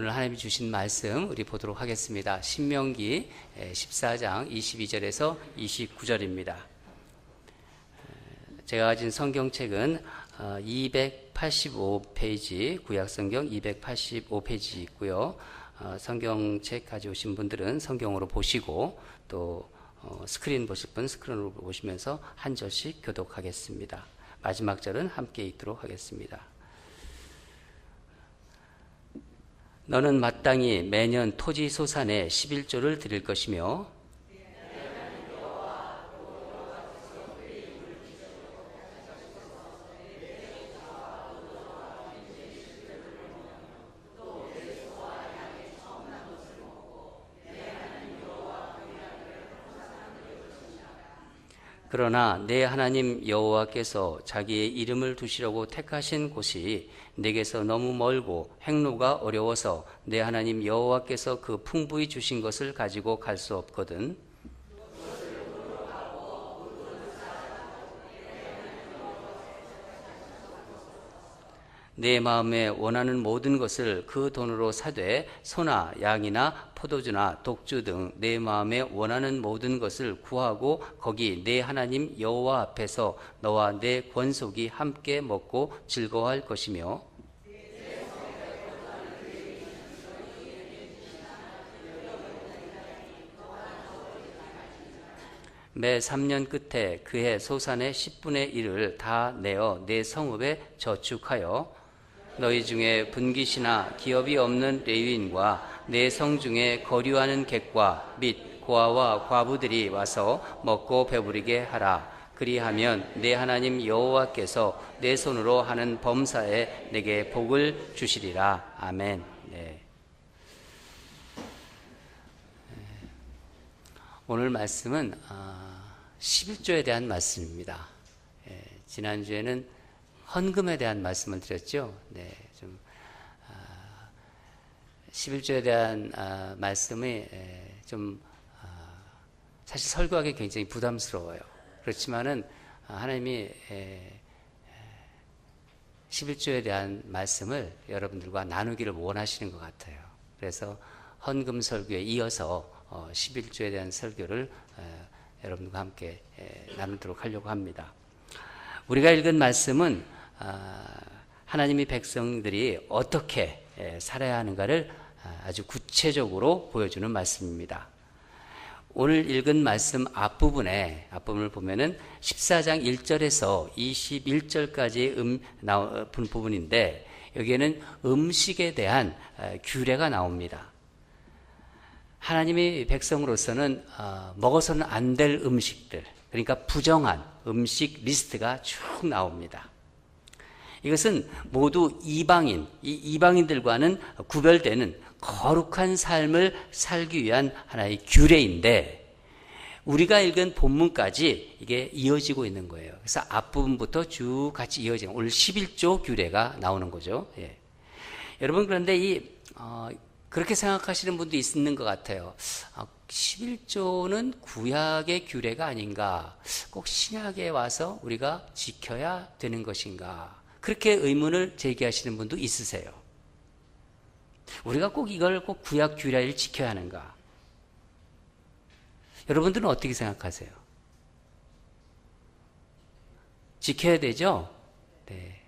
오늘 하나님이 주신 말씀 우리 보도록 하겠습니다. 신명기 14장 22절에서 29절입니다. 제가 가진 성경책은 285페이지, 구약성경 285페이지 있고요. 성경책 가져오신 분들은 성경으로 보시고 또 스크린 보실 분 스크린으로 보시면서 한 절씩 교독하겠습니다. 마지막 절은 함께 읽도록 하겠습니다. 너는 마땅히 매년 토지 소산의 11조를 드릴 것이며 그러나 내 하나님 여호와께서 자기의 이름을 두시려고 택하신 곳이 내게서 너무 멀고 행로가 어려워서 내 하나님 여호와께서 그 풍부히 주신 것을 가지고 갈 수 없거든. 내 마음에 원하는 모든 것을 그 돈으로 사되 소나 양이나 포도주나 독주 등 내 마음에 원하는 모든 것을 구하고 거기 내 하나님 여호와 앞에서 너와 내 권속이 함께 먹고 즐거워할 것이며 매 3년 끝에 그해 소산의 10분의 1을 다 내어 내 성읍에 저축하여 너희 중에 분깃이나 기업이 없는 레위인과 내 성 중에 거류하는 객과 및 고아와 과부들이 와서 먹고 배부르게 하라. 그리하면 내 하나님 여호와께서 내 손으로 하는 범사에 내게 복을 주시리라. 아멘. 네. 오늘 말씀은 11조에 대한 말씀입니다. 지난주에는 헌금에 대한 말씀을 드렸죠. 네, 11조에 대한 말씀이 사실 설교하기 굉장히 부담스러워요. 그렇지만은 하나님이 11조에 대한 말씀을 여러분들과 나누기를 원하시는 것 같아요. 그래서 헌금 설교에 이어서 11조에 대한 설교를 여러분들과 함께 나누도록 하려고 합니다. 우리가 읽은 말씀은 하나님의 백성들이 어떻게 살아야 하는가를 아주 구체적으로 보여주는 말씀입니다. 오늘 읽은 말씀 앞부분을 보면은 14장 1절에서 21절까지 나온 부분인데 여기에는 음식에 대한 규례가 나옵니다. 하나님의 백성으로서는 먹어서는 안 될 음식들, 그러니까 부정한 음식 리스트가 쭉 나옵니다. 이것은 모두 이방인들과는 구별되는 거룩한 삶을 살기 위한 하나의 규례인데 우리가 읽은 본문까지 이게 이어지고 있는 거예요. 그래서 앞부분부터 쭉 같이 이어지는 오늘 11조 규례가 나오는 거죠. 예. 여러분 그런데 그렇게 생각하시는 분도 있는 것 같아요. 11조는 구약의 규례가 아닌가? 꼭 신약에 와서 우리가 지켜야 되는 것인가? 그렇게 의문을 제기하시는 분도 있으세요. 우리가 꼭 이걸 꼭 구약 규례를 지켜야 하는가? 여러분들은 어떻게 생각하세요? 지켜야 되죠? 네.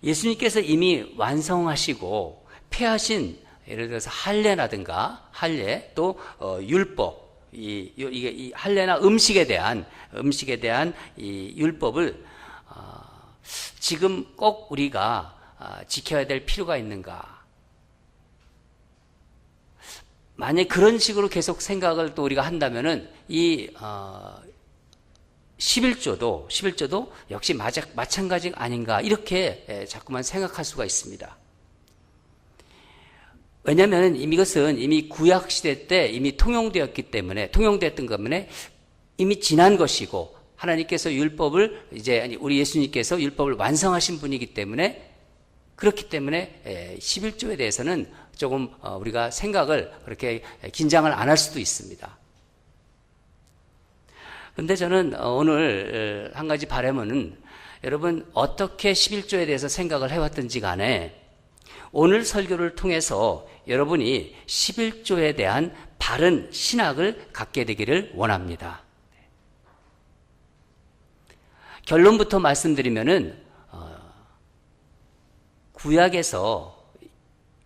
예수님께서 이미 완성하시고 폐하신 예를 들어서 할례라든가 또 율법 이 할례나 음식에 대한 이 율법을 지금 꼭 우리가 지켜야 될 필요가 있는가? 만약 그런 식으로 계속 생각을 또 우리가 한다면은 이 11조도 역시 마찬가지 아닌가 이렇게 자꾸만 생각할 수가 있습니다. 왜냐하면 이것은 이미 구약 시대 때 이미 통용되었던 때문에 이미 지난 것이고 하나님께서 우리 예수님께서 율법을 완성하신 분이기 때문에 그렇기 때문에 11조에 대해서는 조금 우리가 생각을 그렇게 긴장을 안 할 수도 있습니다. 그런데 저는 오늘 한 가지 바람은 여러분 어떻게 11조에 대해서 생각을 해왔든지 간에 오늘 설교를 통해서 여러분이 11조에 대한 바른 신학을 갖게 되기를 원합니다. 결론부터 말씀드리면은 구약에서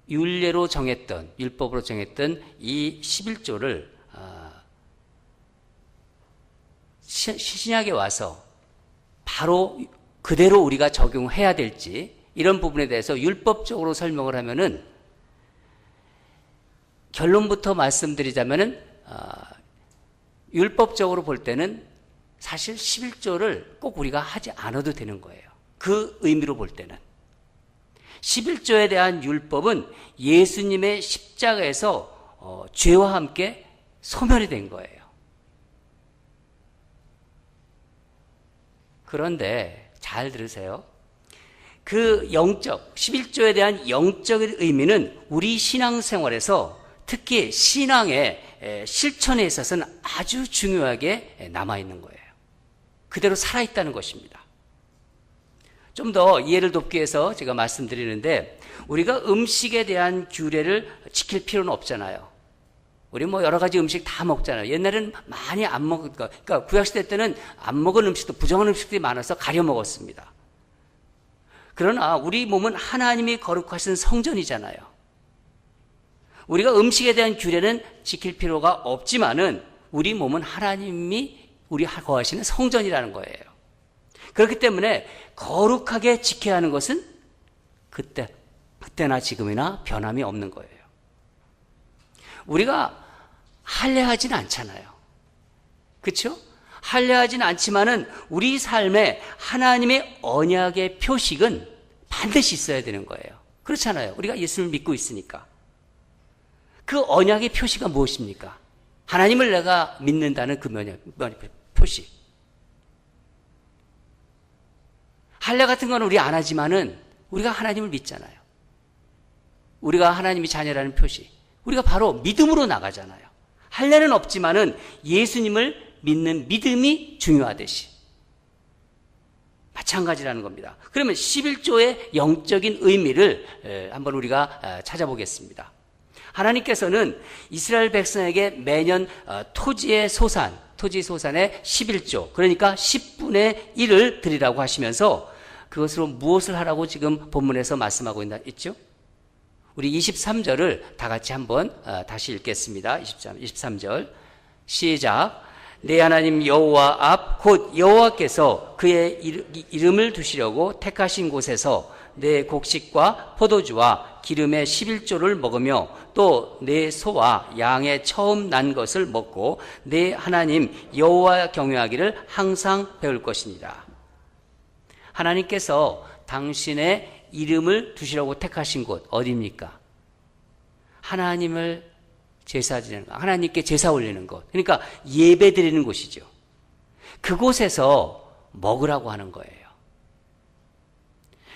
율례로 정했던, 율법으로 정했던 이 11조를 신약에 와서 바로 그대로 우리가 적용해야 될지, 이런 부분에 대해서 율법적으로 설명을 하면은, 결론부터 말씀드리자면은 율법적으로 볼 때는 사실 11조를 꼭 우리가 하지 않아도 되는 거예요. 그 의미로 볼 때는 11조에 대한 율법은 예수님의 십자가에서 죄와 함께 소멸이 된 거예요. 그런데 잘 들으세요. 그 11조에 대한 영적인 의미는 우리 신앙생활에서, 특히 신앙의 실천에 있어서는 아주 중요하게 남아있는 거예요. 그대로 살아있다는 것입니다. 좀 더 이해를 돕기 위해서 제가 말씀드리는데, 우리가 음식에 대한 규례를 지킬 필요는 없잖아요. 우리 뭐 여러 가지 음식 다 먹잖아요. 옛날에는 많이 안 먹으니까, 그러니까 구약시대 때는 안 먹은 음식도, 부정한 음식들이 많아서 가려 먹었습니다. 그러나 우리 몸은 하나님이 거룩하신 성전이잖아요. 우리가 음식에 대한 규례는 지킬 필요가 없지만은 우리 몸은 하나님이 우리 거하시는 성전이라는 거예요. 그렇기 때문에 거룩하게 지켜야 하는 것은 그때나 지금이나 변함이 없는 거예요. 우리가 할례하지는 않잖아요. 그렇죠? 할례하지는 않지만은 우리 삶에 하나님의 언약의 표식은 반드시 있어야 되는 거예요. 그렇잖아요. 우리가 예수를 믿고 있으니까. 그 언약의 표시가 무엇입니까? 하나님을 내가 믿는다는 그 표시. 할례 같은 건 우리 안 하지만은 우리가 하나님을 믿잖아요. 우리가 하나님이 자녀라는 표시. 우리가 바로 믿음으로 나가잖아요. 할례는 없지만은 예수님을 믿는 믿음이 중요하듯이 마찬가지라는 겁니다. 그러면 11조의 영적인 의미를 한번 우리가 찾아보겠습니다. 하나님께서는 이스라엘 백성에게 매년 토지의 소산의 11조, 그러니까 10분의 1을 드리라고 하시면서 그것으로 무엇을 하라고 지금 본문에서 말씀하고 있죠? 우리 23절을 다 같이 한번 다시 읽겠습니다. 23절 시작. 내 하나님 여호와 앞 곧 여호와께서 그의 이름을 두시려고 택하신 곳에서 내 곡식과 포도주와 기름의 11조를 먹으며 또 내 소와 양의 처음 난 것을 먹고 내 하나님 여호와 경외하기를 항상 배울 것이니라. 하나님께서 당신의 이름을 두시라고 택하신 곳 어디입니까? 하나님을 제사 드리는 것, 하나님께 제사 올리는 것, 그러니까 예배 드리는 곳이죠. 그곳에서 먹으라고 하는 거예요.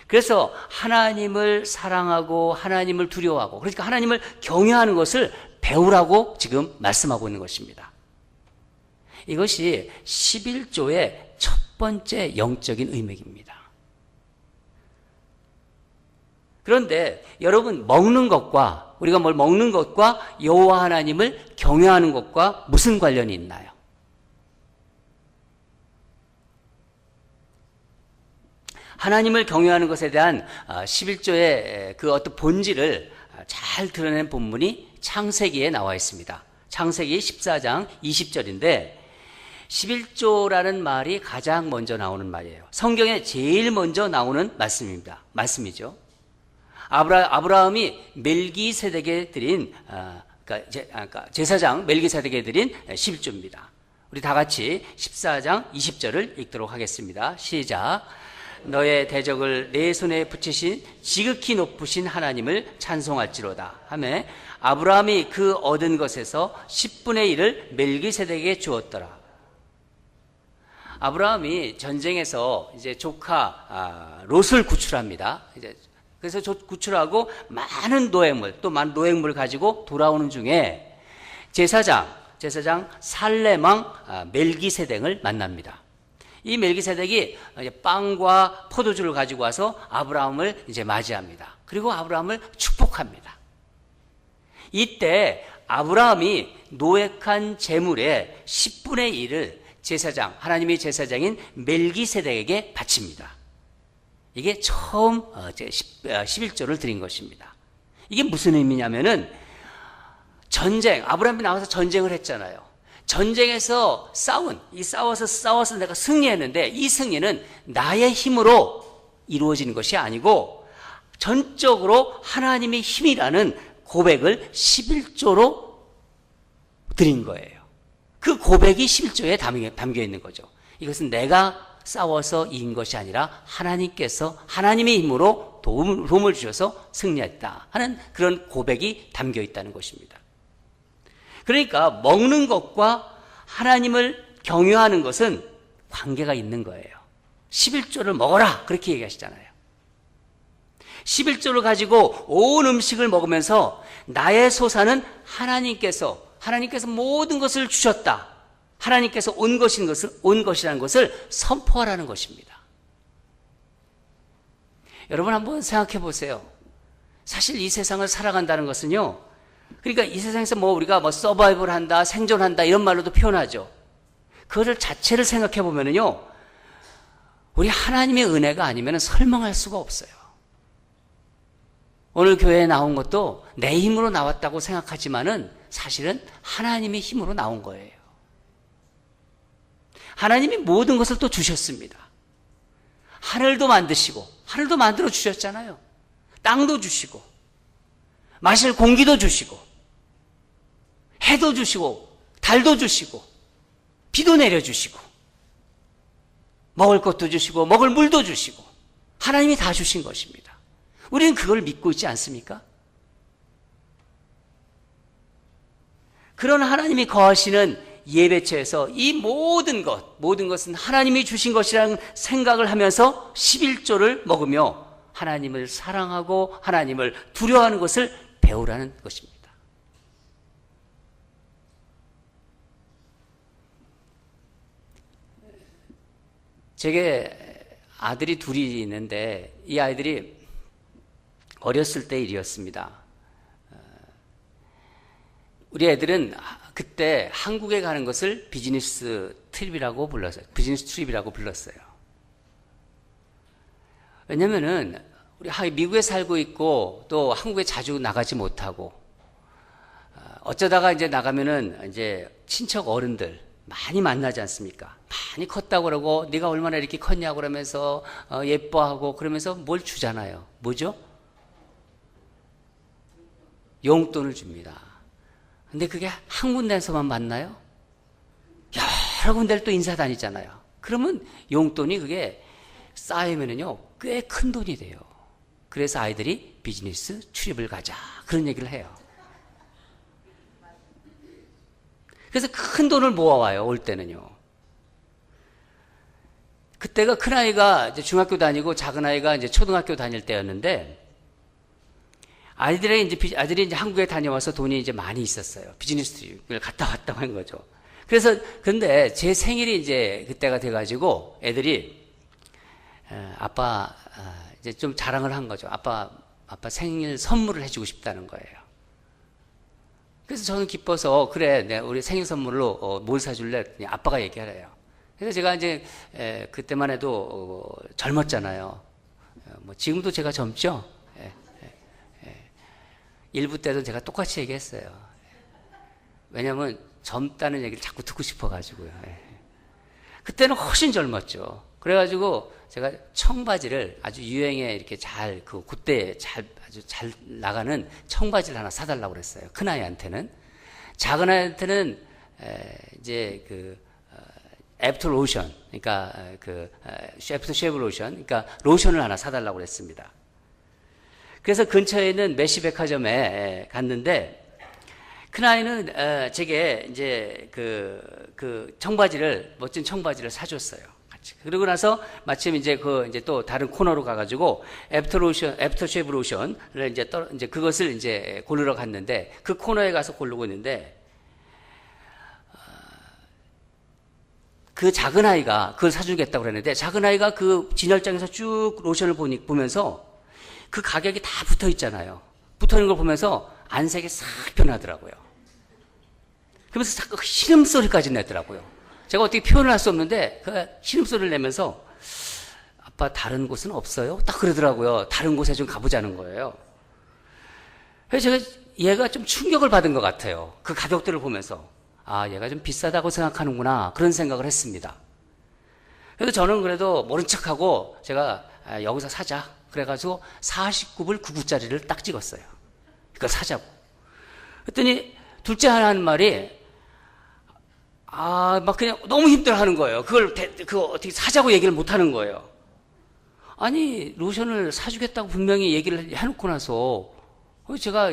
그래서 하나님을 사랑하고 하나님을 두려워하고, 그러니까 하나님을 경외하는 것을 배우라고 지금 말씀하고 있는 것입니다. 이것이 11조의 첫 번째 영적인 의미입니다. 그런데 여러분, 먹는 것과, 우리가 뭘 먹는 것과 여호와 하나님을 경외하는 것과 무슨 관련이 있나요? 하나님을 경외하는 것에 대한 11조의 그 어떤 본질을 잘 드러낸 본문이 창세기에 나와 있습니다. 창세기 14장 20절인데 11조라는 말이 가장 먼저 나오는 말이에요. 성경에 제일 먼저 나오는 말씀이죠. 아브라함이 멜기세덱에 드린 제사장 멜기세덱에 드린 11조입니다. 우리 다 같이 14장 20절을 읽도록 하겠습니다. 시작. 너의 대적을 내 손에 붙이신 지극히 높으신 하나님을 찬송할지로다 하며 아브라함이 그 얻은 것에서 10분의 1을 멜기세덱에게 주었더라. 아브라함이 전쟁에서 이제 조카 롯을 구출합니다. 그래서 구출하고 많은 노획물, 또 많은 노획물을 가지고 돌아오는 중에 제사장 살렘왕 멜기세덱을 만납니다. 이 멜기세덱이 빵과 포도주를 가지고 와서 아브라함을 이제 맞이합니다. 그리고 아브라함을 축복합니다. 이때 아브라함이 노획한 재물의 10분의 1을 제사장, 하나님의 제사장인 멜기세덱에게 바칩니다. 이게 처음 11조를 드린 것입니다. 이게 무슨 의미냐면은 아브라함이 나와서 전쟁을 했잖아요. 전쟁에서 싸워서 내가 승리했는데 이 승리는 나의 힘으로 이루어지는 것이 아니고 전적으로 하나님의 힘이라는 고백을 11조로 드린 거예요. 그 고백이 11조에 담겨 있는 거죠. 이것은 내가 싸워서 이긴 것이 아니라 하나님께서 하나님의 힘으로 도움을 주셔서 승리했다 하는 그런 고백이 담겨 있다는 것입니다. 그러니까 먹는 것과 하나님을 경유하는 것은 관계가 있는 거예요. 11조를 먹어라 그렇게 얘기하시잖아요. 11조를 가지고 온 음식을 먹으면서 나의 소사는 하나님께서 모든 것을 주셨다. 하나님께서 온 것이라는 것을 선포하라는 것입니다. 여러분 한번 생각해 보세요. 사실 이 세상을 살아간다는 것은요. 그러니까 이 세상에서 우리가 서바이벌 한다, 생존한다 이런 말로도 표현하죠. 그거를 자체를 생각해 보면은요. 우리 하나님의 은혜가 아니면 설명할 수가 없어요. 오늘 교회에 나온 것도 내 힘으로 나왔다고 생각하지만은 사실은 하나님의 힘으로 나온 거예요. 하나님이 모든 것을 또 주셨습니다. 하늘도 만들어 주셨잖아요. 땅도 주시고, 마실 공기도 주시고, 해도 주시고, 달도 주시고, 비도 내려주시고, 먹을 것도 주시고, 먹을 물도 주시고, 하나님이 다 주신 것입니다. 우리는 그걸 믿고 있지 않습니까? 그런 하나님이 거하시는 예배처에서 이 모든 것은 하나님이 주신 것이라는 생각을 하면서 11조를 먹으며 하나님을 사랑하고 하나님을 두려워하는 것을 배우라는 것입니다. 제게 아들이 둘이 있는데 이 아이들이 어렸을 때 일이었습니다. 우리 애들은 그때 한국에 가는 것을 비즈니스 트립이라고 불렀어요. 왜냐면은 우리 미국에 살고 있고 또 한국에 자주 나가지 못하고 어쩌다가 이제 나가면은 이제 친척 어른들 많이 만나지 않습니까? 많이 컸다고 그러고 네가 얼마나 이렇게 컸냐고 그러면서 예뻐하고 그러면서 뭘 주잖아요. 뭐죠? 용돈을 줍니다. 근데 그게 한 군데에서만 만나요? 여러 군데를 또 인사 다니잖아요. 그러면 용돈이 그게 쌓이면은요, 꽤 큰 돈이 돼요. 그래서 아이들이 비즈니스 출입을 가자. 그런 얘기를 해요. 그래서 큰 돈을 모아와요, 올 때는요. 그때가 큰아이가 이제 중학교 다니고 작은아이가 이제 초등학교 다닐 때였는데, 아이들이 이제 한국에 다녀와서 돈이 이제 많이 있었어요. 비즈니스 트립을 갔다 왔다고 한 거죠. 그래서, 근데 제 생일이 이제 그때가 돼가지고 애들이, 아빠, 이제 좀 자랑을 한 거죠. 아빠 생일 선물을 해주고 싶다는 거예요. 그래서 저는 기뻐서, 그래, 우리 생일 선물로 뭘 사줄래? 아빠가 얘기하래요. 그래서 제가 이제, 그때만 해도 젊었잖아요. 지금도 제가 젊죠? 일부 때도 제가 똑같이 얘기했어요. 왜냐하면 젊다는 얘기를 자꾸 듣고 싶어가지고요. 그때는 훨씬 젊었죠. 그래가지고 제가 청바지를 아주 유행에 이렇게 그때 아주 잘 나가는 청바지를 하나 사달라고 그랬어요. 큰아이한테는. 작은아이한테는 이제 애프터 로션, 그러니까 애프터 쉐브 로션, 그러니까 로션을 하나 사달라고 그랬습니다. 그래서 근처에 있는 메시 백화점에 갔는데, 큰아이는, 제게 이제 멋진 청바지를 사줬어요. 같이. 그러고 나서 마침 이제 이제 또 다른 코너로 가가지고, 애프터 쉐브 로션을 이제 그것을 이제 고르러 갔는데, 그 코너에 가서 고르고 있는데, 그 작은아이가 그걸 사주겠다고 그랬는데, 작은아이가 그 진열장에서 쭉 로션을 보면서, 그 가격이 다 붙어 있잖아요. 붙어 있는 걸 보면서 안색이 싹 변하더라고요. 그러면서 자꾸 신음소리까지 내더라고요. 제가 어떻게 표현을 할 수 없는데 그 신음소리를 내면서 아빠 다른 곳은 없어요? 딱 그러더라고요. 다른 곳에 좀 가보자는 거예요. 그래서 제가 얘가 좀 충격을 받은 것 같아요. 그 가격들을 보면서. 아, 얘가 좀 비싸다고 생각하는구나. 그런 생각을 했습니다. 그래서 저는 그래도 모른 척하고 제가 여기서 사자. 그래가지고 49불 99짜리를 딱 찍었어요. 그거 사자고. 그랬더니 둘째 하는 말이 막 그냥 너무 힘들어 하는 거예요. 그거 어떻게 사자고 얘기를 못 하는 거예요. 아니, 로션을 사주겠다고 분명히 얘기를 해놓고 나서, 제가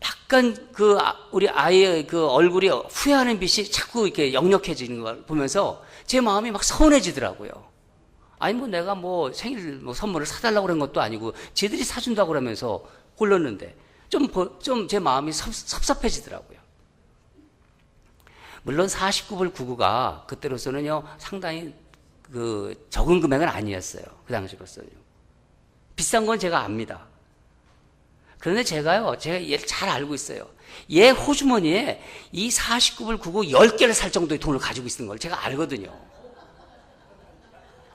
약간 우리 아이의 그 얼굴이 후회하는 빛이 자꾸 이렇게 역력해지는 걸 보면서 제 마음이 막 서운해지더라고요. 아니, 내가 생일 선물을 사달라고 그런 것도 아니고, 쟤들이 사준다고 그러면서 골랐는데, 좀 제 마음이 섭섭해지더라고요. 물론 49불 99가 그때로서는요, 상당히 적은 금액은 아니었어요. 그 당시로서는요. 비싼 건 제가 압니다. 그런데 제가 얘를 잘 알고 있어요. 얘 호주머니에 이 49불 99 10개를 살 정도의 돈을 가지고 있는 걸 제가 알거든요.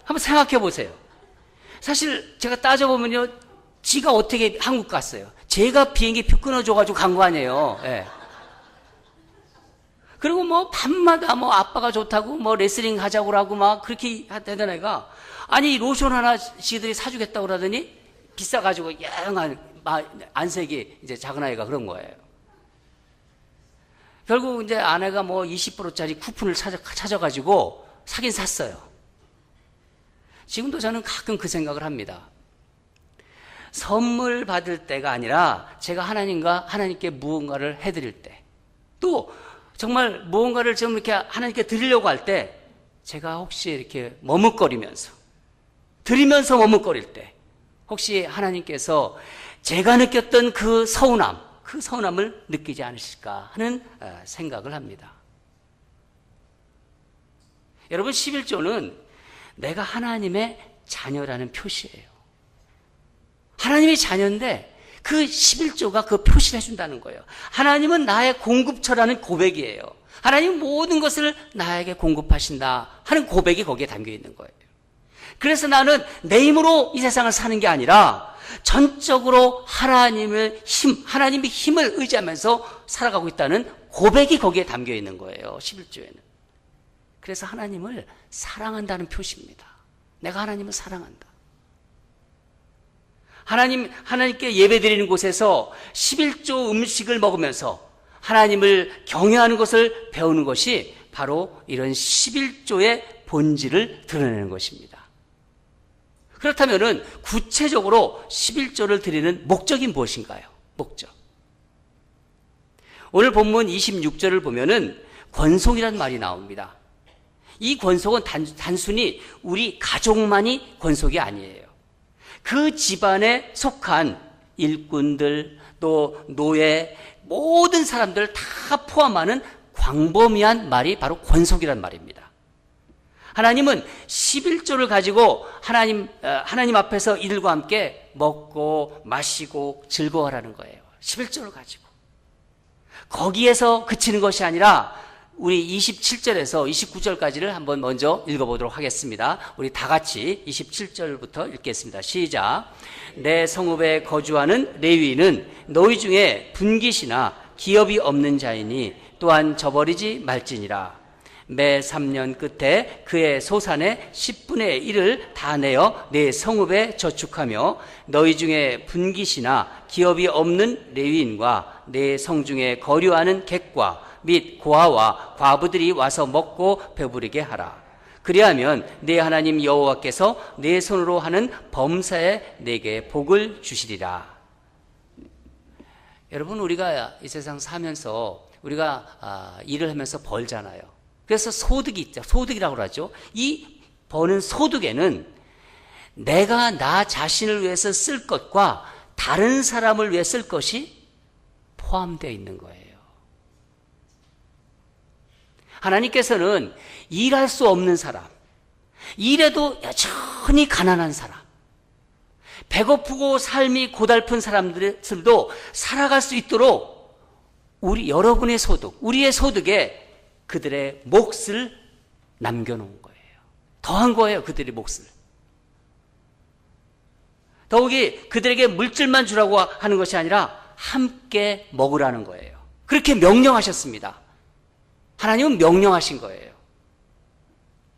한번 생각해 보세요. 사실 제가 따져보면요, 지가 어떻게 한국 갔어요? 제가 비행기 표 끊어줘가지고 간 거 아니에요. 예. 그리고 밤마다 아빠가 좋다고 레슬링 하자고 하고 그렇게 하던 애가, 아니, 로션 하나 지들이 사주겠다고 그러더니 비싸가지고 영한 안색이 이제 작은 아이가 그런 거예요. 결국 이제 아내가 20%짜리 쿠폰을 찾아가지고 사긴 샀어요. 지금도 저는 가끔 그 생각을 합니다. 선물 받을 때가 아니라 제가 하나님께 무언가를 해드릴 때, 또 정말 무언가를 좀 이렇게 하나님께 드리려고 할 때, 제가 혹시 이렇게 드리면서 머뭇거릴 때, 혹시 하나님께서 제가 느꼈던 그 서운함을 느끼지 않으실까 하는 생각을 합니다. 여러분, 11조는 내가 하나님의 자녀라는 표시예요. 하나님의 자녀인데 그 11조가 그 표시를 해준다는 거예요. 하나님은 나의 공급처라는 고백이에요. 하나님은 모든 것을 나에게 공급하신다 하는 고백이 거기에 담겨 있는 거예요. 그래서 나는 내 힘으로 이 세상을 사는 게 아니라 전적으로 하나님의 힘을 의지하면서 살아가고 있다는 고백이 거기에 담겨 있는 거예요. 11조에는. 그래서 하나님을 사랑한다는 표시입니다. 내가 하나님을 사랑한다. 하나님께 예배드리는 곳에서 11조 음식을 먹으면서 하나님을 경외하는 것을 배우는 것이 바로 이런 11조의 본질을 드러내는 것입니다. 그렇다면 구체적으로 11조를 드리는 목적이 무엇인가요? 목적. 오늘 본문 26절을 보면은 권속이라는 말이 나옵니다. 이 권속은 단순히 우리 가족만이 권속이 아니에요. 그 집안에 속한 일꾼들, 또 노예, 모든 사람들 다 포함하는 광범위한 말이 바로 권속이란 말입니다. 하나님은 11조를 가지고 하나님 앞에서 이들과 함께 먹고 마시고 즐거워하라는 거예요. 11조를 가지고. 거기에서 그치는 것이 아니라 우리 27절에서 29절까지를 한번 먼저 읽어보도록 하겠습니다. 우리 다 같이 27절부터 읽겠습니다. 시작. 내 성읍에 거주하는 레위인은 너희 중에 분깃이나 기업이 없는 자이니 또한 저버리지 말지니라. 매 3년 끝에 그의 소산의 10분의 1을 다 내어 내 성읍에 저축하며 너희 중에 분깃이나 기업이 없는 레위인과 내 성중에 거류하는 객과 및 고아와 과부들이 와서 먹고 배부르게 하라. 그리하면 내 하나님 여호와께서 내 손으로 하는 범사에 내게 복을 주시리라. 여러분, 우리가 이 세상 사면서 우리가 일을 하면서 벌잖아요. 그래서 소득이 있죠. 소득이라고 하죠. 이 버는 소득에는 내가 나 자신을 위해서 쓸 것과 다른 사람을 위해 쓸 것이 포함되어 있는 거예요. 하나님께서는 일할 수 없는 사람, 일해도 여전히 가난한 사람, 배고프고 삶이 고달픈 사람들도 살아갈 수 있도록 여러분의 소득, 우리의 소득에 그들의 몫을 남겨놓은 거예요. 더한 거예요, 그들의 몫을. 더욱이 그들에게 물질만 주라고 하는 것이 아니라 함께 먹으라는 거예요. 그렇게 명령하셨습니다. 하나님은 명령하신 거예요.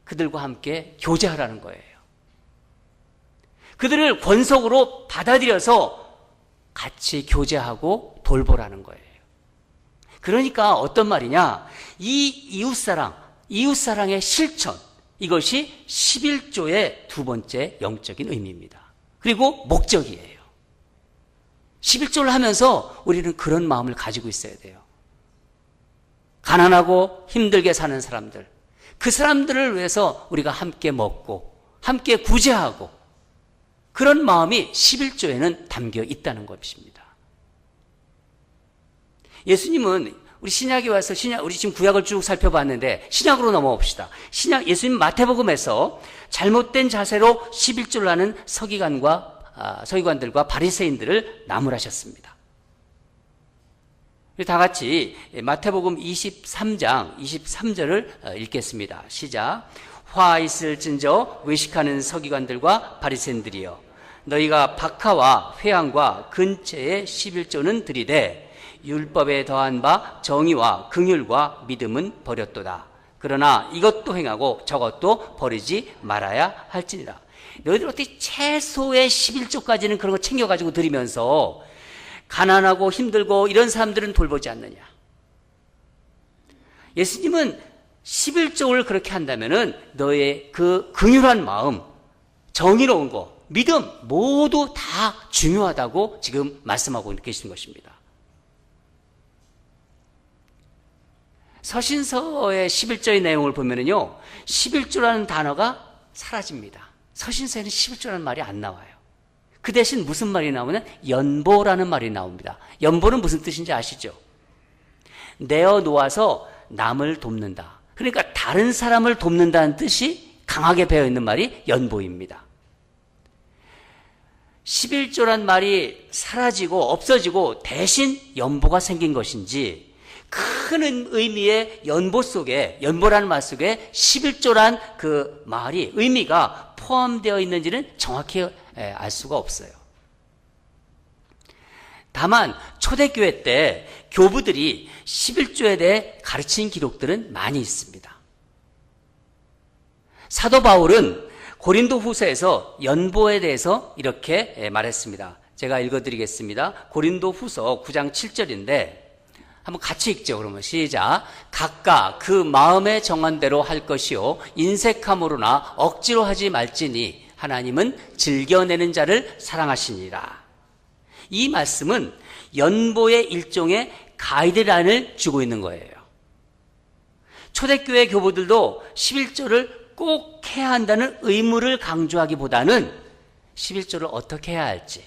그들과 함께 교제하라는 거예요. 그들을 권속으로 받아들여서 같이 교제하고 돌보라는 거예요. 그러니까 어떤 말이냐? 이 이웃사랑의 실천, 이것이 11조의 두 번째 영적인 의미입니다. 그리고 목적이에요. 11조를 하면서 우리는 그런 마음을 가지고 있어야 돼요. 가난하고 힘들게 사는 사람들, 그 사람들을 위해서 우리가 함께 먹고 함께 구제하고, 그런 마음이 11조에는 담겨 있다는 것입니다. 예수님은 우리 신약에 와서 우리 지금 구약을 쭉 살펴봤는데 신약으로 넘어옵시다. 예수님 마태복음에서 잘못된 자세로 11조를 하는 서기관들과 바리새인들을 나무라셨습니다. 다 같이 마태복음 23장 23절을 읽겠습니다. 시작. 화 있을진저 외식하는 서기관들과 바리새인들이여, 너희가 박하와 회향과 근처의 11조는 들이되 율법에 더한 바 정의와 긍휼과 믿음은 버렸도다. 그러나 이것도 행하고 저것도 버리지 말아야 할지니라. 너희들 어떻게 최소의 11조까지는 그런 거 챙겨가지고 드리면서 가난하고 힘들고 이런 사람들은 돌보지 않느냐. 예수님은 11조를 그렇게 한다면은 너의 그 긍휼한 마음, 정의로운 거, 믿음 모두 다 중요하다고 지금 말씀하고 계신 것입니다. 서신서의 11조의 내용을 보면은요, 11조라는 단어가 사라집니다. 서신서에는 11조라는 말이 안 나와요. 그 대신 무슨 말이 나오면 연보라는 말이 나옵니다. 연보는 무슨 뜻인지 아시죠? 내어 놓아서 남을 돕는다. 그러니까 다른 사람을 돕는다는 뜻이 강하게 배어 있는 말이 연보입니다. 11조란 말이 사라지고 없어지고 대신 연보가 생긴 것인지, 큰 의미의 연보 속에, 연보라는 말 속에 11조란 그 말이, 의미가 포함되어 있는지는 정확히 알 수가 없어요. 다만 초대교회 때 교부들이 11조에 대해 가르친 기록들은 많이 있습니다. 사도 바울은 고린도 후서에서 연보에 대해서 이렇게 말했습니다. 제가 읽어드리겠습니다. 고린도 후서 9장 7절인데 한번 같이 읽죠. 그러면 시작. 각각 그 마음에 정한 대로 할 것이요 인색함으로나 억지로 하지 말지니 하나님은 즐겨내는 자를 사랑하시니라. 이 말씀은 연보의 일종의 가이드라인을 주고 있는 거예요. 초대교회 교부들도 11조를 꼭 해야 한다는 의무를 강조하기보다는 11조를 어떻게 해야 할지,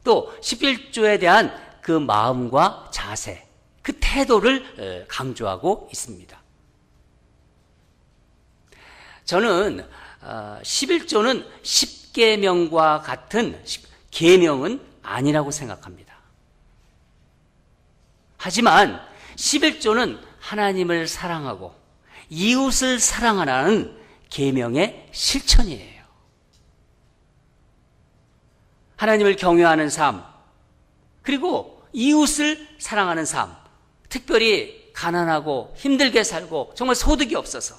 또 11조에 대한 그 마음과 자세, 그 태도를 강조하고 있습니다. 저는 11조는 10계명과 같은 계명은 아니라고 생각합니다. 하지만 11조는 하나님을 사랑하고 이웃을 사랑하라는 계명의 실천이에요. 하나님을 경외하는 삶, 그리고 이웃을 사랑하는 삶, 특별히 가난하고 힘들게 살고 정말 소득이 없어서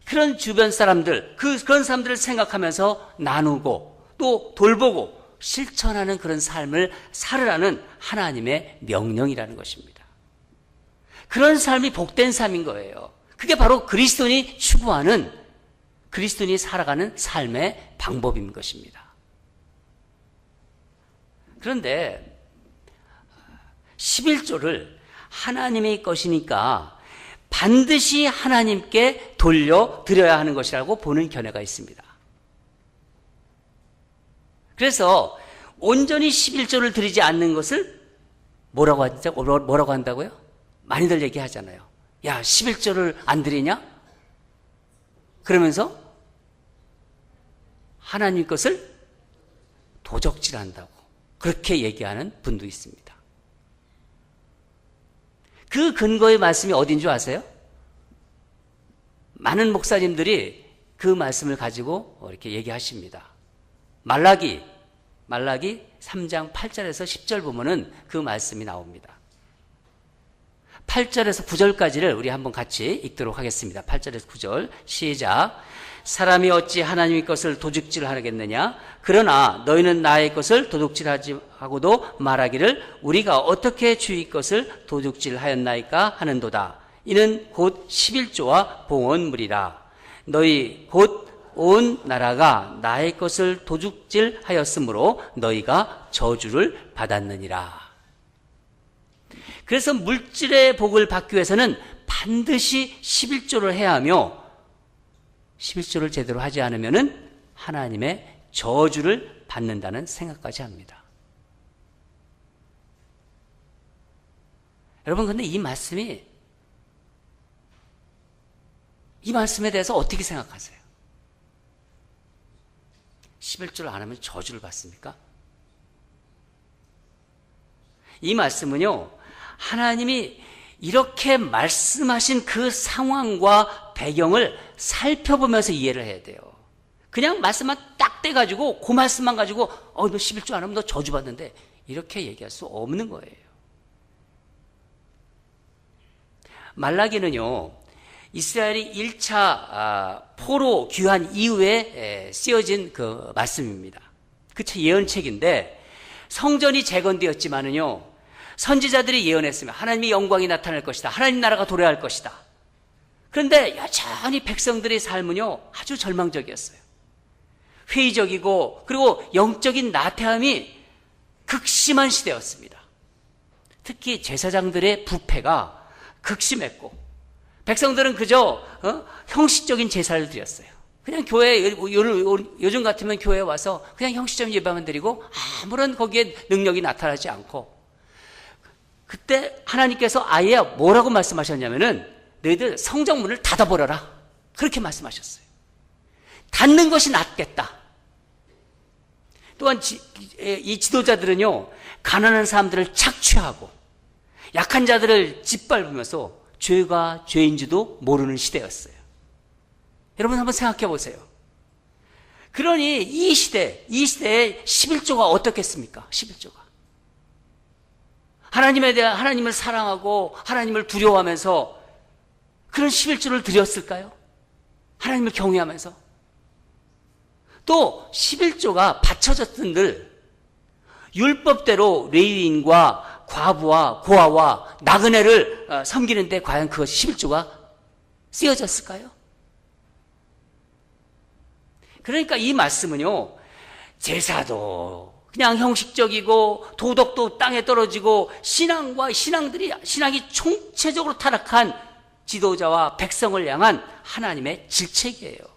그런 주변 사람들, 그런 사람들을 생각하면서 나누고 또 돌보고 실천하는 그런 삶을 살으라는 하나님의 명령이라는 것입니다. 그런 삶이 복된 삶인 거예요. 그게 바로 그리스도인이 추구하는, 그리스도인이 살아가는 삶의 방법인 것입니다. 그런데 11조를 하나님의 것이니까 반드시 하나님께 돌려드려야 하는 것이라고 보는 견해가 있습니다. 그래서 온전히 11조를 드리지 않는 것을 뭐라고 한다고요? 많이들 얘기하잖아요. 야, 11조를 안 드리냐? 그러면서 하나님 것을 도적질한다고 그렇게 얘기하는 분도 있습니다. 그 근거의 말씀이 어딘 줄 아세요? 많은 목사님들이 그 말씀을 가지고 이렇게 얘기하십니다. 말라기 3장 8절에서 10절 보면은 그 말씀이 나옵니다. 8절에서 9절까지를 우리 한번 같이 읽도록 하겠습니다. 8절에서 9절 시작. 사람이 어찌 하나님의 것을 도둑질하겠느냐? 그러나 너희는 나의 것을 도둑질하지 하고도 말하기를 우리가 어떻게 주의 것을 도둑질하였나이까 하는도다. 이는 곧 11조와 봉헌물이라. 너희 곧 온 나라가 나의 것을 도둑질하였으므로 너희가 저주를 받았느니라. 그래서 물질의 복을 받기 위해서는 반드시 11조를 해야 하며 11조를 제대로 하지 않으면 하나님의 저주를 받는다는 생각까지 합니다. 여러분, 근데 이 말씀에 대해서 어떻게 생각하세요? 11조를 안 하면 저주를 받습니까? 이 말씀은요, 하나님이 이렇게 말씀하신 그 상황과 배경을 살펴보면서 이해를 해야 돼요. 그냥 말씀만 딱 떼가지고 그 말씀만 가지고 너 11조 안 하면 너 저주받는데 이렇게 얘기할 수 없는 거예요. 말라기는요, 이스라엘이 1차 포로 귀환 이후에 쓰여진 그 말씀입니다. 그 예언책인데 성전이 재건되었지만은요, 선지자들이 예언했으면 하나님의 영광이 나타날 것이다. 하나님 나라가 도래할 것이다. 그런데 여전히 백성들의 삶은요, 아주 절망적이었어요. 회의적이고 그리고 영적인 나태함이 극심한 시대였습니다. 특히 제사장들의 부패가 극심했고 백성들은 그저 형식적인 제사를 드렸어요. 그냥 교회에 요즘 같으면 교회에 와서 그냥 형식적인 예배만 드리고 아무런 거기에 능력이 나타나지 않고, 그때 하나님께서 아예 뭐라고 말씀하셨냐면은 너희들 성전문을 닫아버려라, 그렇게 말씀하셨어요. 닫는 것이 낫겠다. 또한 이 지도자들은요, 가난한 사람들을 착취하고 약한 자들을 짓밟으면서 죄가 죄인지도 모르는 시대였어요. 여러분 한번 생각해 보세요. 그러니 이 시대에 11조가 어떻겠습니까? 11조가 하나님을 사랑하고 하나님을 두려워하면서 그런 11조를 드렸을까요? 하나님을 경외하면서. 또 11조가 바쳐졌던 늘 율법대로 레위인과 과부와 고아와 나그네를 섬기는데 과연 그것이 11조가 쓰여졌을까요? 그러니까 이 말씀은요, 제사도 그냥 형식적이고 도덕도 땅에 떨어지고 신앙이 총체적으로 타락한 지도자와 백성을 향한 하나님의 질책이에요.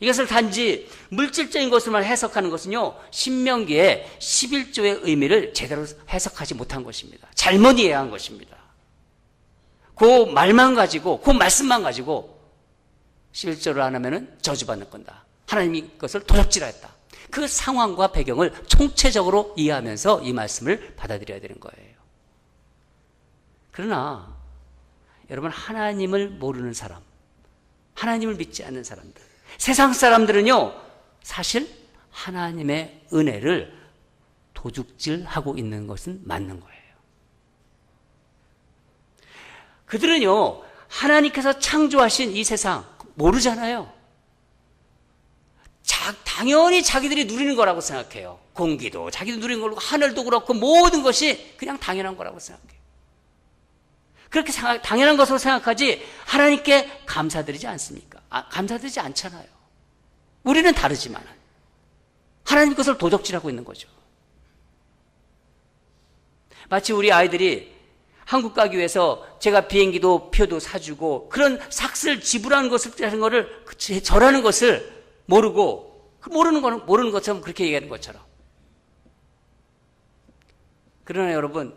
이것을 단지 물질적인 것으로만 해석하는 것은요, 신명기의 11조의 의미를 제대로 해석하지 못한 것입니다. 잘못 이해한 것입니다. 그 말만 가지고, 그 말씀만 가지고 11조를 안 하면은 저주받는 건다. 하나님이 그것을 도적질하였다. 그 상황과 배경을 총체적으로 이해하면서 이 말씀을 받아들여야 되는 거예요. 그러나 여러분, 하나님을 모르는 사람, 하나님을 믿지 않는 사람들, 세상 사람들은요, 사실 하나님의 은혜를 도둑질하고 있는 것은 맞는 거예요. 그들은요, 하나님께서 창조하신 이 세상 모르잖아요. 당연히 자기들이 누리는 거라고 생각해요. 공기도 자기도 누리는 걸로, 하늘도 그렇고 모든 것이 그냥 당연한 거라고 생각해요. 그렇게 당연한 것으로 생각하지 하나님께 감사드리지 않습니까? 감사드리지 않잖아요. 우리는 다르지만 하나님 것을 도적질하고 있는 거죠. 마치 우리 아이들이 한국 가기 위해서 제가 비행기도 표도 사주고 그런 삭스를 지불하는 거를 절하는 것을 모르고, 모르는 것처럼 그렇게 얘기하는 것처럼. 그러나 여러분,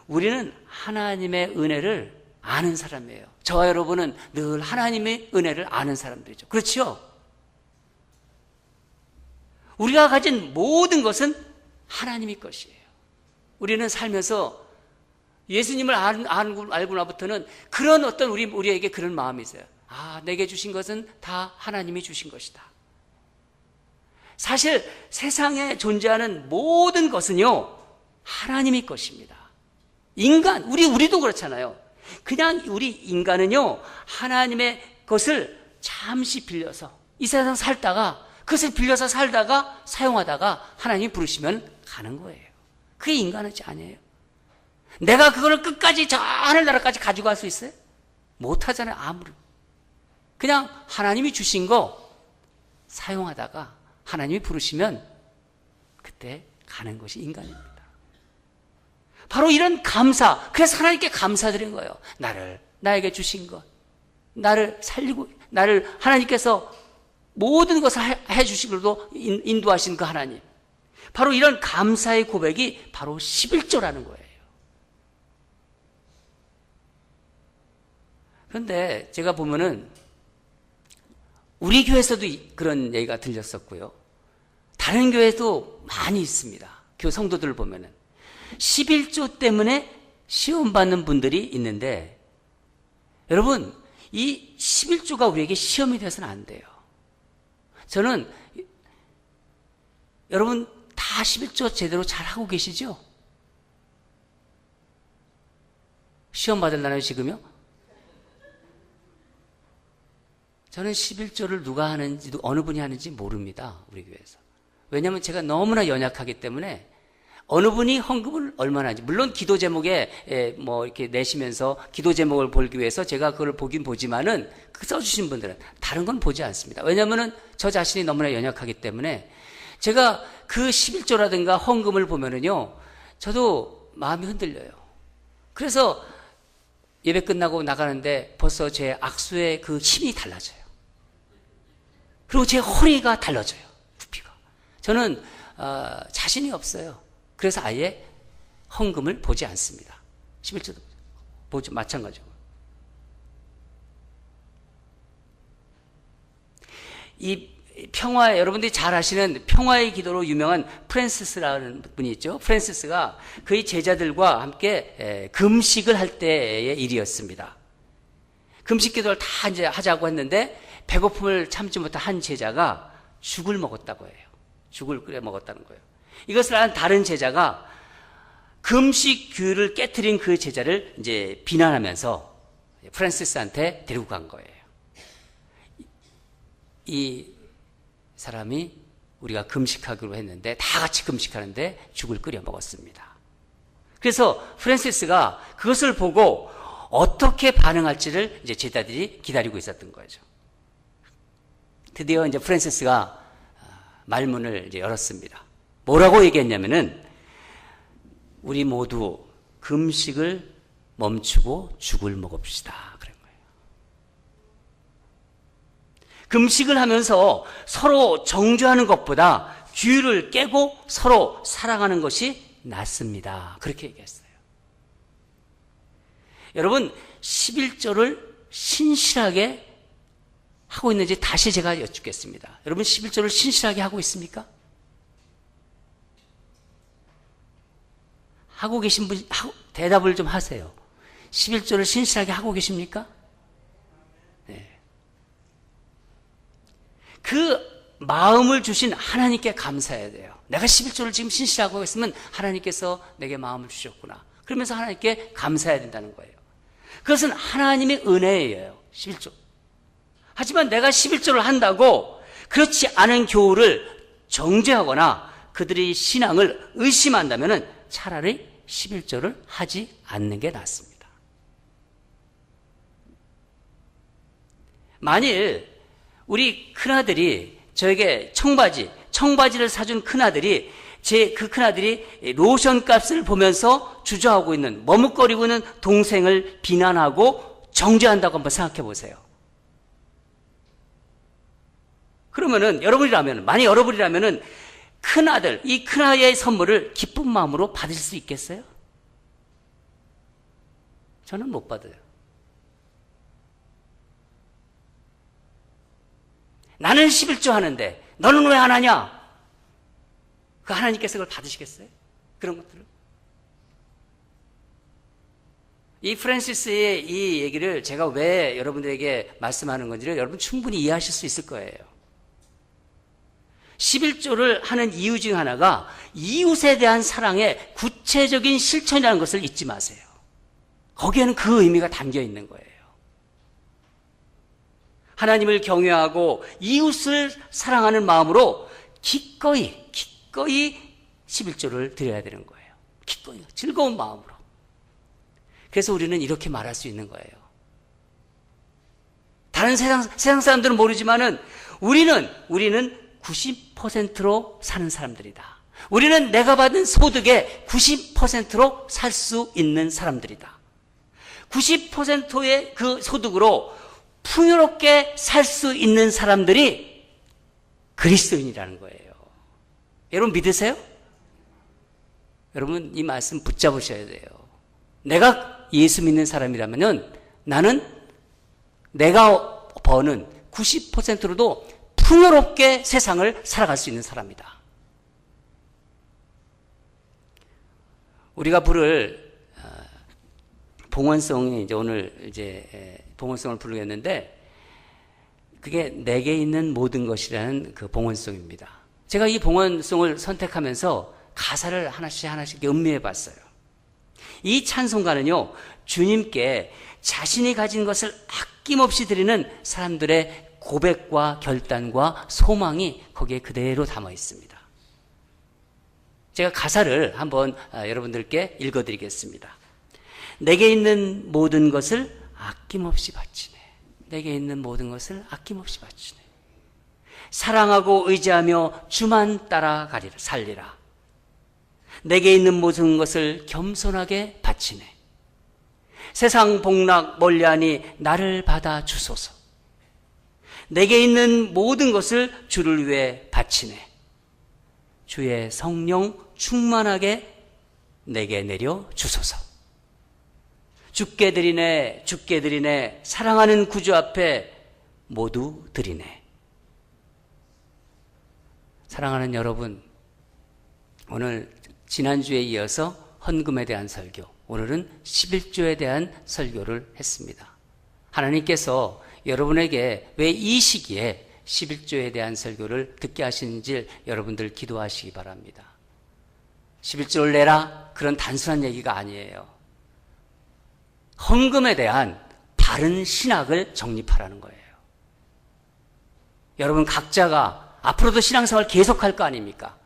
우리는 하나님의 은혜를 아는 사람이에요. 저와 여러분은 늘 하나님의 은혜를 아는 사람들이죠. 그렇죠? 우리가 가진 모든 것은 하나님의 것이에요. 우리는 살면서 예수님을 알고 나부터는 그런 어떤 우리에게 그런 마음이 있어요. 아, 내게 주신 것은 다 하나님이 주신 것이다. 사실 세상에 존재하는 모든 것은요, 하나님의 것입니다. 인간, 우리도 그렇잖아요. 그냥 우리 인간은요, 하나님의 것을 잠시 빌려서 이 세상 살다가, 그것을 빌려서 살다가 사용하다가 하나님이 부르시면 가는 거예요. 그게 인간이지 아니에요. 내가 그거를 끝까지 저 하늘나라까지 가지고 갈 수 있어요? 못하잖아요. 아무리. 그냥 하나님이 주신 거 사용하다가 하나님이 부르시면 그때 가는 것이 인간입니다. 바로 이런 감사, 그래서 하나님께 감사드린 거예요. 나에게 주신 것, 나를 살리고, 하나님께서 모든 것을 해주시고도 인도하신 그 하나님. 바로 이런 감사의 고백이 바로 11조라는 거예요. 그런데 제가 보면은 우리 교회에서도 그런 얘기가 들렸었고요. 다른 교회도 많이 있습니다. 교회 성도들을 보면은 11조 때문에 시험 받는 분들이 있는데, 여러분, 이 11조가 우리에게 시험이 돼서는 안 돼요. 저는 여러분 다 11조 제대로 잘 하고 계시죠? 시험 받으려나요 지금요? 저는 11조를 누가 하는지, 어느 분이 하는지 모릅니다. 우리 교회에서. 왜냐하면 제가 너무나 연약하기 때문에 어느 분이 헌금을 얼마나 하는지, 물론 기도 제목에 뭐 이렇게 내시면서 기도 제목을 보기 위해서 제가 그걸 보긴 보지만은 그 써주신 분들은 다른 건 보지 않습니다. 왜냐하면은 저 자신이 너무나 연약하기 때문에 제가 그 11조라든가 헌금을 보면은요, 저도 마음이 흔들려요. 그래서 예배 끝나고 나가는데 벌써 제 악수의 그 힘이 달라져요. 그리고 제 허리가 달라져요. 부피가. 저는 자신이 없어요. 그래서 아예 헌금을 보지 않습니다. 11조도 보지, 마찬가지고. 이 평화의, 여러분들이 잘 아시는 평화의 기도로 유명한 프랜시스라는 분이 있죠. 프랜시스가 그의 제자들과 함께 금식을 할 때의 일이었습니다. 금식 기도를 다 이제 하자고 했는데 배고픔을 참지 못한 한 제자가 죽을 먹었다고 해요. 죽을 끓여 먹었다는 거예요. 이것을 한 다른 제자가 금식 규율을 깨트린 그 제자를 이제 비난하면서 프랜시스한테 데리고 간 거예요. 이 사람이 우리가 금식하기로 했는데 다 같이 금식하는데 죽을 끓여 먹었습니다. 그래서 프랜시스가 그것을 보고 어떻게 반응할지를 이제 제자들이 기다리고 있었던 거죠. 드디어 이제 프랜시스가 말문을 이제 열었습니다. 뭐라고 얘기했냐면은, 우리 모두 금식을 멈추고 죽을 먹읍시다. 그런 거예요. 금식을 하면서 서로 정죄하는 것보다 규율을 깨고 서로 사랑하는 것이 낫습니다. 그렇게 얘기했어요. 여러분, 11조를 신실하게 하고 있는지 다시 제가 여쭙겠습니다. 여러분 11조를 신실하게 하고 있습니까? 하고 계신 분, 대답을 좀 하세요. 11조를 신실하게 하고 계십니까? 네. 그 마음을 주신 하나님께 감사해야 돼요. 내가 11조를 지금 신실하게 하고 있으면 하나님께서 내게 마음을 주셨구나. 그러면서 하나님께 감사해야 된다는 거예요. 그것은 하나님의 은혜예요. 11조. 하지만 내가 11조를 한다고 그렇지 않은 교우를 정죄하거나 그들의 신앙을 의심한다면 차라리 11조를 하지 않는 게 낫습니다. 만일 우리 큰아들이 저에게 청바지를 사준 큰아들이 그 큰아들이 로션 값을 보면서 주저하고 있는, 머뭇거리고 있는 동생을 비난하고 정죄한다고 한번 생각해 보세요. 그러면은 만약 여러분이라면은 큰아들, 이 큰아이의 선물을 기쁜 마음으로 받을 수 있겠어요? 저는 못 받아요. 나는 11조 하는데 너는 왜 안 하냐? 그 하나님께서 그걸 받으시겠어요? 그런 것들을? 이 프란시스의 이 얘기를 제가 왜 여러분들에게 말씀하는 건지를 여러분 충분히 이해하실 수 있을 거예요. 11조를 하는 이유 중 하나가 이웃에 대한 사랑의 구체적인 실천이라는 것을 잊지 마세요. 거기에는 그 의미가 담겨 있는 거예요. 하나님을 경외하고 이웃을 사랑하는 마음으로 기꺼이 11조를 드려야 되는 거예요. 기꺼이 즐거운 마음으로. 그래서 우리는 이렇게 말할 수 있는 거예요. 다른 세상 사람들은 모르지만은 우리는 90%로 사는 사람들이다. 우리는 내가 받은 소득의 90%로 살 수 있는 사람들이다. 90%의 그 소득으로 풍요롭게 살 수 있는 사람들이 그리스도인이라는 거예요. 여러분 믿으세요? 여러분 이 말씀 붙잡으셔야 돼요. 내가 예수 믿는 사람이라면 나는 내가 버는 90%로도 풍요롭게 세상을 살아갈 수 있는 사람이다. 우리가 부를 봉헌송이 이제 오늘 이제 봉헌송을 부르겠는데 그게 내게 있는 모든 것이라는 그 봉헌송입니다. 제가 이 봉헌송을 선택하면서 가사를 하나씩 음미해 봤어요. 이 찬송가는요, 주님께 자신이 가진 것을 아낌없이 드리는 사람들의 고백과 결단과 소망이 거기에 그대로 담아 있습니다. 제가 가사를 한번 여러분들께 읽어드리겠습니다. 내게 있는 모든 것을 아낌없이 바치네. 내게 있는 모든 것을 아낌없이 바치네. 사랑하고 의지하며 주만 따라가리라 살리라. 내게 있는 모든 것을 겸손하게 바치네. 세상 복락 멀리하니 나를 받아 주소서. 내게 있는 모든 것을 주를 위해 바치네. 주의 성령 충만하게 내게 내려 주소서. 주께 드리네 사랑하는 구주 앞에 모두 드리네. 사랑하는 여러분, 오늘 지난주에 이어서 헌금에 대한 설교, 오늘은 11조에 대한 설교를 했습니다. 하나님께서 여러분에게 왜 이 시기에 11조에 대한 설교를 듣게 하시는지 여러분들 기도하시기 바랍니다. 11조를 내라, 그런 단순한 얘기가 아니에요. 헌금에 대한 바른 신학을 정립하라는 거예요. 여러분 각자가 앞으로도 신앙생활 계속할 거 아닙니까?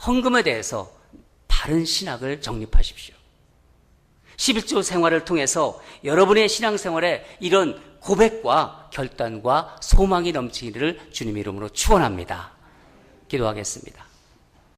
헌금에 대해서 바른 신학을 정립하십시오. 11조 생활을 통해서 여러분의 신앙생활에 이런 고백과 결단과 소망이 넘치기를 주님의 이름으로 축원합니다. 기도하겠습니다.